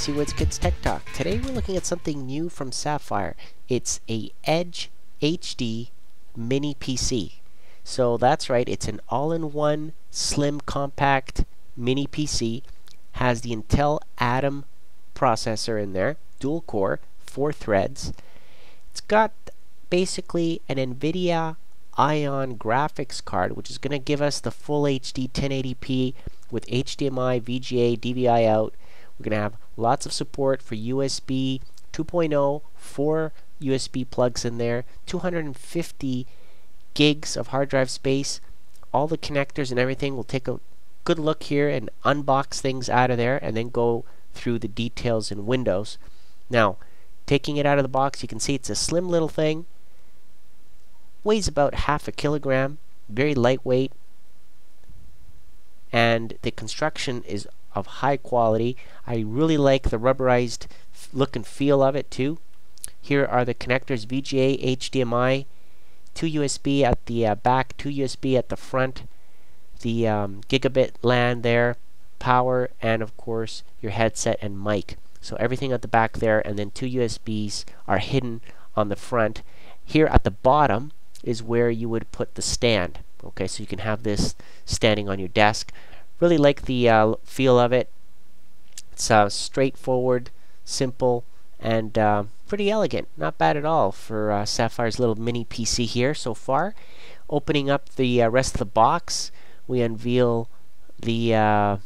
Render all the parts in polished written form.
Casey Woods Kids Tech Talk. Today we're looking at something new from Sapphire. It's a Edge HD mini PC. So that's right, it's an all-in-one slim compact mini PC. Has the Intel Atom processor in there, dual core, 4 threads. It's got basically an NVIDIA Ion graphics card, which is going to give us the full HD 1080p with HDMI, VGA, DVI out. We're going to have lots of support for USB 2.0, 4 USB plugs in there, 250 gigs of hard drive space, all the connectors and everything. We'll take a good look here and unbox things out of there and then go through the details in Windows. Now, taking it out of the box, you can see it's a slim little thing. Weighs about half a kilogram, very lightweight, and the construction is of high quality. I really like the rubberized look and feel of it too. Here are the connectors: VGA, HDMI, 2 USB at the back, 2 USB at the front, the gigabit LAN there, power, and of course your headset and mic. So everything at the back there, and then 2 USBs are hidden on the front. Here at the bottom is where you would put the stand. Okay, so you can have this standing on your desk. Really like the feel of it. It's straightforward, simple, and pretty elegant. Not bad at all for Sapphire's little mini PC here so far. Opening up the rest of the box, we unveil the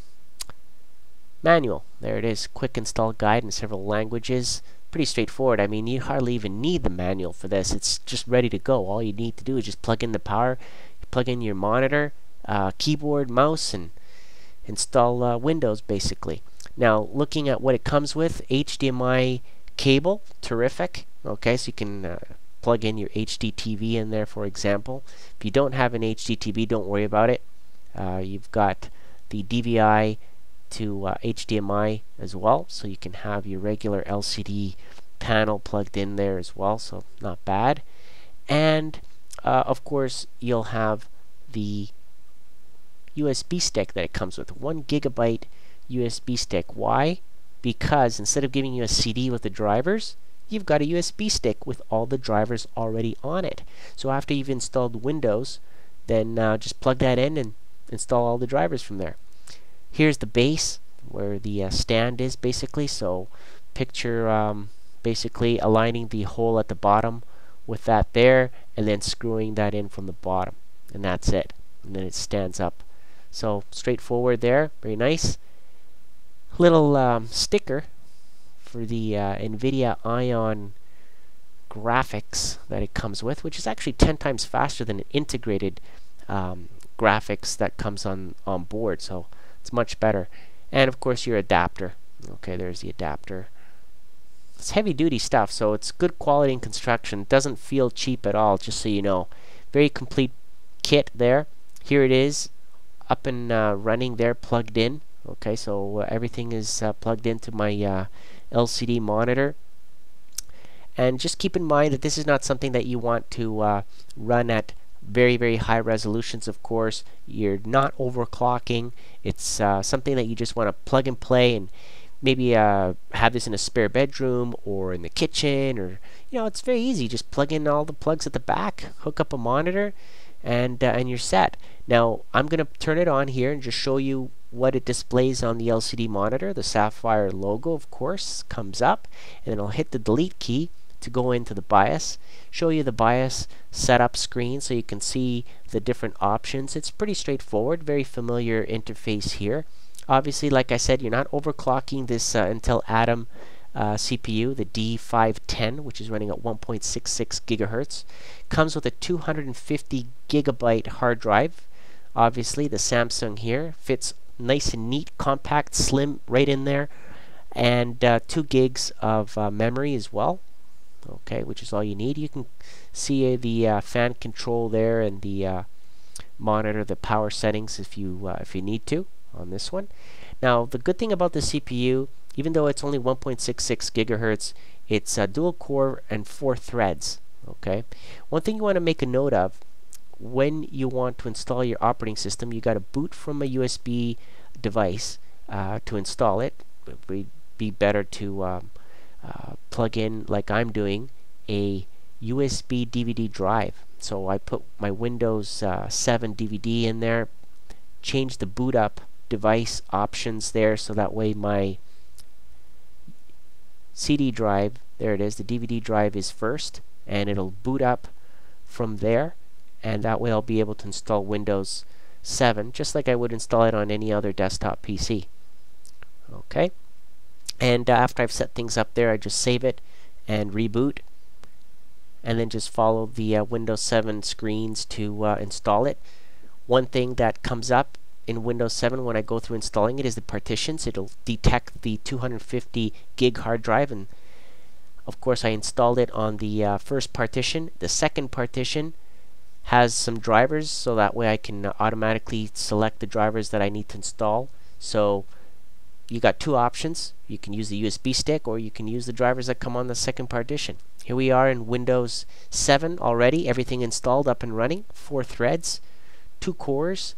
manual. There it is, quick install guide in several languages. Pretty straightforward. I mean, you hardly even need the manual for this. It's just ready to go. All you need to do is just plug in the power, plug in your monitor, keyboard, mouse, and install Windows basically. Now, looking at what it comes with, HDMI cable, terrific. Okay, so you can plug in your HD TV in there, for example. If you don't have an HD TV, don't worry about it. You've got the DVI to HDMI as well, so you can have your regular LCD panel plugged in there as well, so not bad. And of course you'll have the USB stick that it comes with, 1 gigabyte USB stick. Why? Because instead of giving you a CD with the drivers, you've got a USB stick with all the drivers already on it. So after you've installed Windows, then just plug that in and install all the drivers from there. Here's the base where the stand is basically. So picture basically aligning the hole at the bottom with that there, and then screwing that in from the bottom, and that's it. And then it stands up. So straightforward there, very nice. Little sticker for the NVIDIA Ion graphics that it comes with, which is actually 10 times faster than an integrated graphics that comes on board. So it's much better. And of course your adapter. Okay, there's the adapter. It's heavy duty stuff, so it's good quality in construction. It doesn't feel cheap at all, just so you know. Very complete kit there. Here it is, up and running there, plugged in. Okay, so everything is plugged into my LCD monitor. And just keep in mind that this is not something that you want to run at very, very high resolutions, of course. You're not overclocking. It's something that you just want to plug and play, and maybe have this in a spare bedroom or in the kitchen, or it's very easy. Just plug in all the plugs at the back, hook up a monitor, and you're set. Now I'm going to turn it on here and just show you what it displays on the LCD monitor. The Sapphire logo, of course, comes up, and then I'll hit the delete key to go into the BIOS, show you the BIOS setup screen so you can see the different options. It's pretty straightforward, very familiar interface here. Obviously, like I said, you're not overclocking this Intel Atom CPU, the D510, which is running at 1.66 gigahertz. Comes with a 250 gigabyte hard drive. Obviously, the Samsung here fits nice and neat, compact, slim, right in there, and 2 gigs of memory as well. Okay, which is all you need. You can see the fan control there, and the monitor the power settings if you need to on this one. Now, the good thing about the CPU, even though it's only 1.66 gigahertz, it's dual core and 4 threads. Okay, one thing you want to make a note of: when you want to install your operating system, you got to boot from a USB device to install it. We be better to plug in, like I'm doing, a USB DVD drive. So I put my Windows 7 DVD in there, change the boot up device options there, so that way my CD drive, there it is, the DVD drive is first, and it'll boot up from there, and that way I'll be able to install Windows 7 just like I would install it on any other desktop PC. Okay, and after I've set things up there, I just save it and reboot, and then just follow the Windows 7 screens to install it. One thing that comes up in Windows 7 when I go through installing it is the partitions. It'll detect the 250 gig hard drive, and of course I installed it on the first partition. The second partition has some drivers, so that way I can automatically select the drivers that I need to install. So you got two options. You can use the USB stick, or you can use the drivers that come on the second partition. Here we are in Windows 7 already, everything installed, up and running. 4 threads, 2 cores,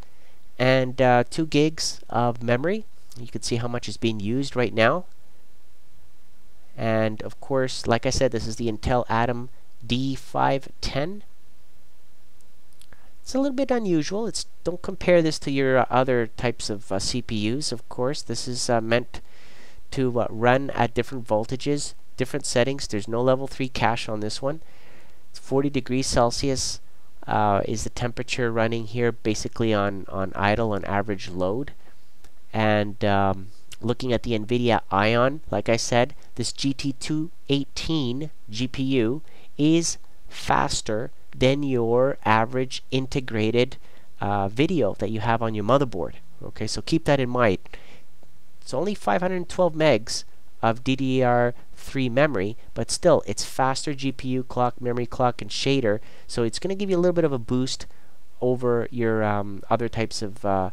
and 2 gigs of memory. You can see how much is being used right now. And of course, like I said, this is the Intel Atom D510. It's a little bit unusual. Don't compare this to your other types of CPUs. Of course, this is meant to run at different voltages, different settings. There's no level 3 cache on this one. It's 40 degrees Celsius is the temperature running here, basically on idle, on average load. And looking at the NVIDIA Ion, like I said, this GT218 GPU is faster than your average integrated video that you have on your motherboard. Okay, so keep that in mind. It's only 512 megs of DDR3 memory, but still it's faster GPU clock, memory clock, and shader, so it's going to give you a little bit of a boost over your other types of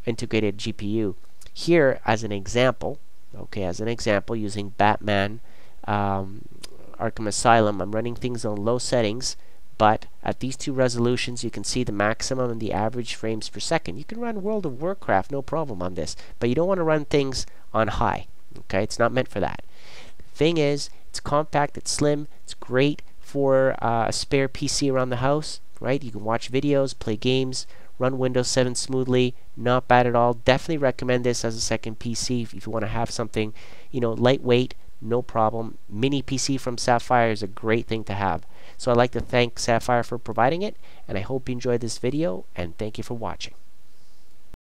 integrated GPU. Here, as an example, using Batman Arkham Asylum, I'm running things on low settings, but at these 2 resolutions you can see the maximum and the average frames per second. You can run World of Warcraft no problem on this, but you don't want to run things on high. Okay, it's not meant for that. The thing is, it's compact, it's slim, it's great for a spare PC around the house, right? You can watch videos, play games, run Windows 7 smoothly. Not bad at all. Definitely recommend this as a second PC if you want to have something, lightweight, no problem. Mini PC from Sapphire is a great thing to have. So I'd like to thank Sapphire for providing it, and I hope you enjoyed this video, and thank you for watching.